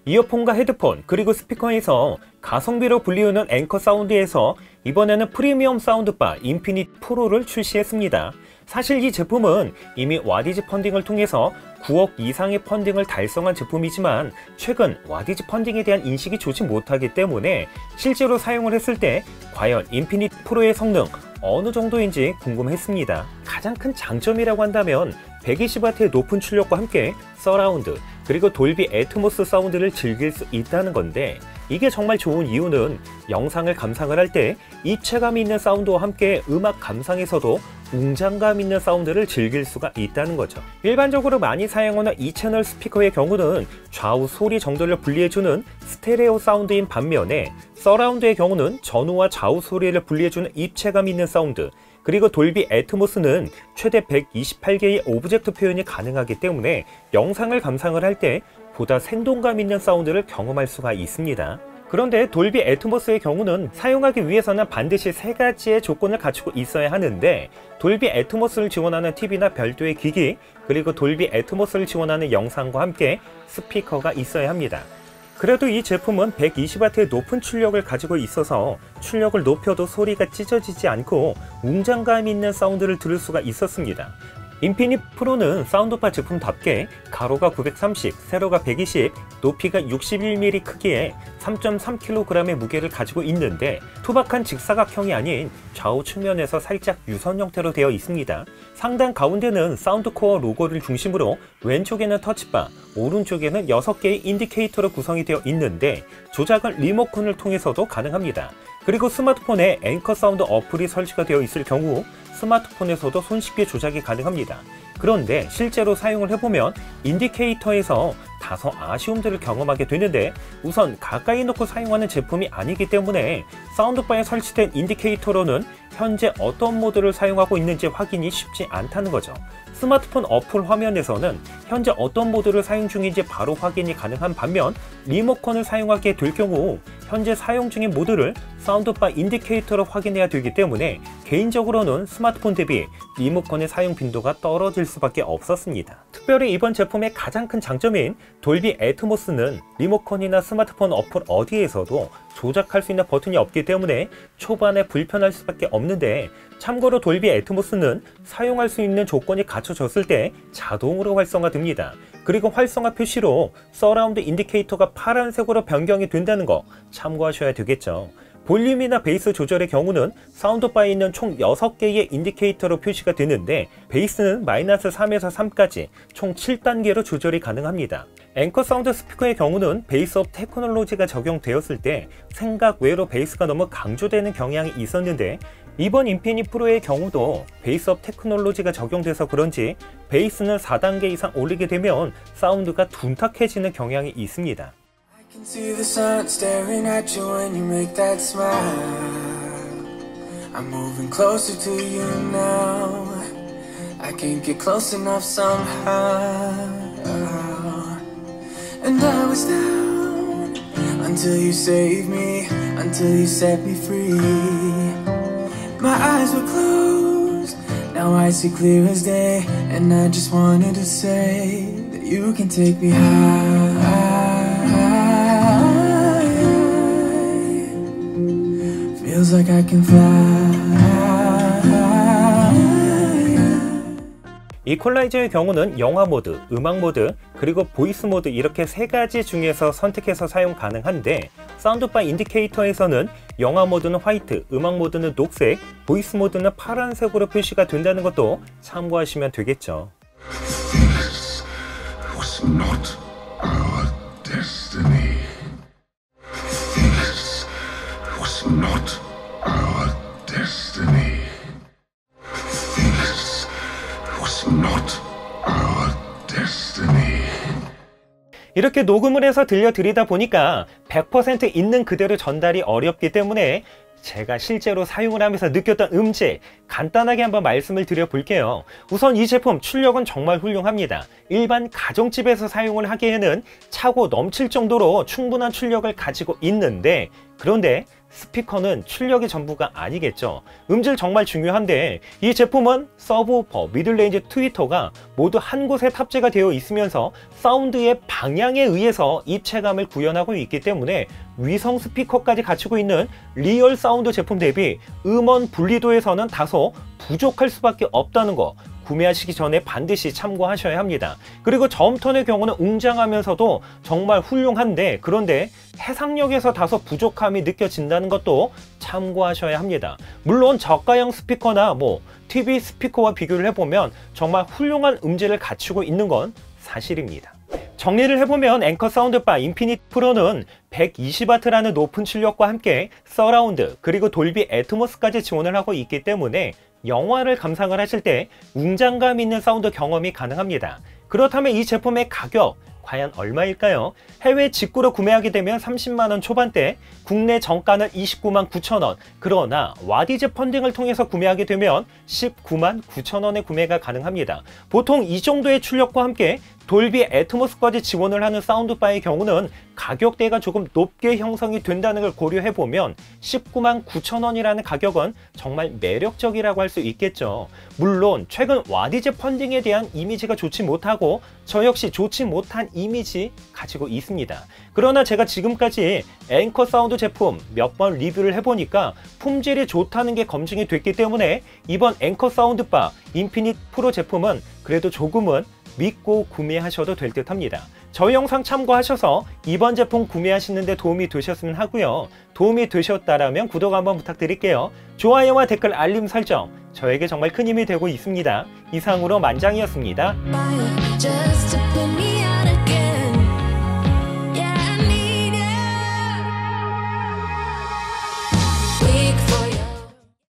이어폰과 헤드폰 그리고 스피커에서 가성비로 불리우는 앵커 사운드에서 이번에는 프리미엄 사운드바 인피니트 프로를 출시했습니다. 사실 이 제품은 이미 와디즈 펀딩을 통해서 9억 이상의 펀딩을 달성한 제품이지만 최근 와디즈 펀딩에 대한 인식이 좋지 못하기 때문에 실제로 사용을 했을 때 과연 인피니트 프로의 성능 어느 정도인지 궁금했습니다. 가장 큰 장점이라고 한다면 120W의 높은 출력과 함께 서라운드 그리고 돌비 애트모스 사운드를 즐길 수 있다는 건데, 이게 정말 좋은 이유는 영상을 감상을 할 때 입체감 있는 사운드와 함께 음악 감상에서도 웅장감 있는 사운드를 즐길 수가 있다는 거죠. 일반적으로 많이 사용하는 2채널 스피커의 경우는 좌우 소리 정도를 분리해주는 스테레오 사운드인 반면에 서라운드의 경우는 전후와 좌우 소리를 분리해주는 입체감 있는 사운드, 그리고 돌비 애트모스는 최대 128개의 오브젝트 표현이 가능하기 때문에 영상을 감상을 할 때 보다 생동감 있는 사운드를 경험할 수가 있습니다. 그런데 돌비 애트모스의 경우는 사용하기 위해서는 반드시 3가지의 조건을 갖추고 있어야 하는데, 돌비 애트모스를 지원하는 TV나 별도의 기기, 그리고 돌비 애트모스를 지원하는 영상과 함께 스피커가 있어야 합니다. 그래도 이 제품은 120W의 높은 출력을 가지고 있어서 출력을 높여도 소리가 찢어지지 않고 웅장감 있는 사운드를 들을 수가 있었습니다. 인피니트 프로는 사운드바 제품답게 가로가 930, 세로가 120, 높이가 61mm 크기에 3.3kg의 무게를 가지고 있는데 투박한 직사각형이 아닌 좌우 측면에서 살짝 유선 형태로 되어 있습니다. 상단 가운데는 사운드코어 로고를 중심으로 왼쪽에는 터치바, 오른쪽에는 6개의 인디케이터로 구성이 되어 있는데 조작은 리모컨을 통해서도 가능합니다. 그리고 스마트폰에 앵커 사운드 어플이 설치가 되어 있을 경우 스마트폰에서도 손쉽게 조작이 가능합니다. 그런데 실제로 사용을 해보면 인디케이터에서 다소 아쉬움들을 경험하게 되는데, 우선 가까이 놓고 사용하는 제품이 아니기 때문에 사운드바에 설치된 인디케이터로는 현재 어떤 모드를 사용하고 있는지 확인이 쉽지 않다는 거죠. 스마트폰 어플 화면에서는 현재 어떤 모드를 사용 중인지 바로 확인이 가능한 반면, 리모컨을 사용하게 될 경우 현재 사용 중인 모드를 사운드바 인디케이터로 확인해야 되기 때문에 개인적으로는 스마트폰 대비 리모컨의 사용 빈도가 떨어질 수밖에 없었습니다. 특별히 이번 제품의 가장 큰 장점인 돌비 애트모스는 리모컨이나 스마트폰 어플 어디에서도 조작할 수 있는 버튼이 없기 때문에 초반에 불편할 수밖에 없는데, 참고로 돌비 애트모스는 사용할 수 있는 조건이 갖춰졌을 때 자동으로 활성화됩니다. 그리고 활성화 표시로 서라운드 인디케이터가 파란색으로 변경이 된다는 거 참고하셔야 되겠죠. 볼륨이나 베이스 조절의 경우는 사운드바에 있는 총 6개의 인디케이터로 표시가 되는데, 베이스는 -3에서 3까지 총 7단계로 조절이 가능합니다. 앵커 사운드 스피커의 경우는 베이스업 테크놀로지가 적용되었을 때 생각 외로 베이스가 너무 강조되는 경향이 있었는데, 이번 인피니트 프로의 경우도 베이스업 테크놀로지가 적용돼서 그런지 베이스는 4단계 이상 올리게 되면 사운드가 둔탁해지는 경향이 있습니다. I can see the sun staring at you when you make that smile. I'm moving closer to you now. I can't get close enough somehow. And I was down until you saved me, until you set me free. My eyes were closed, now I see clear as day. And I just wanted to say that you can take me high. Feels like I can fly. 이퀄라이저의 경우는 영화 모드, 음악 모드, 그리고 보이스 모드 이렇게 3가지 중에서 선택해서 사용 가능한데, 사운드바 인디케이터에서는 영화 모드는 화이트, 음악 모드는 녹색, 보이스 모드는 파란색으로 표시가 된다는 것도 참고하시면 되겠죠. This was not our destiny. This was not our destiny. This was not our destiny. 이렇게 녹음을 해서 들려드리다 보니까 100% 있는 그대로 전달이 어렵기 때문에 제가 실제로 사용을 하면서 느꼈던 음질 간단하게 한번 말씀을 드려볼게요. 우선 이 제품 출력은 정말 훌륭합니다. 일반 가정집에서 사용을 하기에는 차고 넘칠 정도로 충분한 출력을 가지고 있는데, 그런데 스피커는 출력이 전부가 아니겠죠. 음질 정말 중요한데 이 제품은 서브우퍼, 미들레인지, 트위터가 모두 한 곳에 탑재가 되어 있으면서 사운드의 방향에 의해서 입체감을 구현하고 있기 때문에 위성 스피커까지 갖추고 있는 리얼 사운드 제품 대비 음원 분리도에서는 다소 부족할 수밖에 없다는 거 구매하시기 전에 반드시 참고하셔야 합니다. 그리고 저음톤의 경우는 웅장하면서도 정말 훌륭한데 그런데 해상력에서 다소 부족함이 느껴진다는 것도 참고하셔야 합니다. 물론 저가형 스피커나 TV 스피커와 비교를 해보면 정말 훌륭한 음질을 갖추고 있는 건 사실입니다. 정리를 해보면 앵커 사운드바 인피니트 프로는 120W라는 높은 출력과 함께 서라운드 그리고 돌비 애트모스까지 지원을 하고 있기 때문에 영화를 감상을 하실 때 웅장감 있는 사운드 경험이 가능합니다. 그렇다면 이 제품의 가격 과연 얼마일까요? 해외 직구로 구매하게 되면 30만원 초반대, 국내 정가는 29만 9천원, 그러나 와디즈 펀딩을 통해서 구매하게 되면 19만 9천원에 구매가 가능합니다. 보통 이 정도의 출력과 함께 돌비 애트모스까지 지원을 하는 사운드바의 경우는 가격대가 조금 높게 형성이 된다는 걸 고려해보면 19만 9천원이라는 가격은 정말 매력적이라고 할 수 있겠죠. 물론 최근 와디즈 펀딩에 대한 이미지가 좋지 못하고 저 역시 좋지 못한 이미지 가지고 있습니다. 그러나 제가 지금까지 앵커 사운드 제품 몇 번 리뷰를 해보니까 품질이 좋다는 게 검증이 됐기 때문에 이번 앵커 사운드바 인피니트 프로 제품은 그래도 조금은 믿고 구매하셔도 될 듯 합니다. 저희 영상 참고하셔서 이번 제품 구매하시는 데 도움이 되셨으면 하고요. 도움이 되셨다라면 구독 한번 부탁드릴게요. 좋아요와 댓글 알림 설정 저에게 정말 큰 힘이 되고 있습니다. 이상으로 만장이었습니다.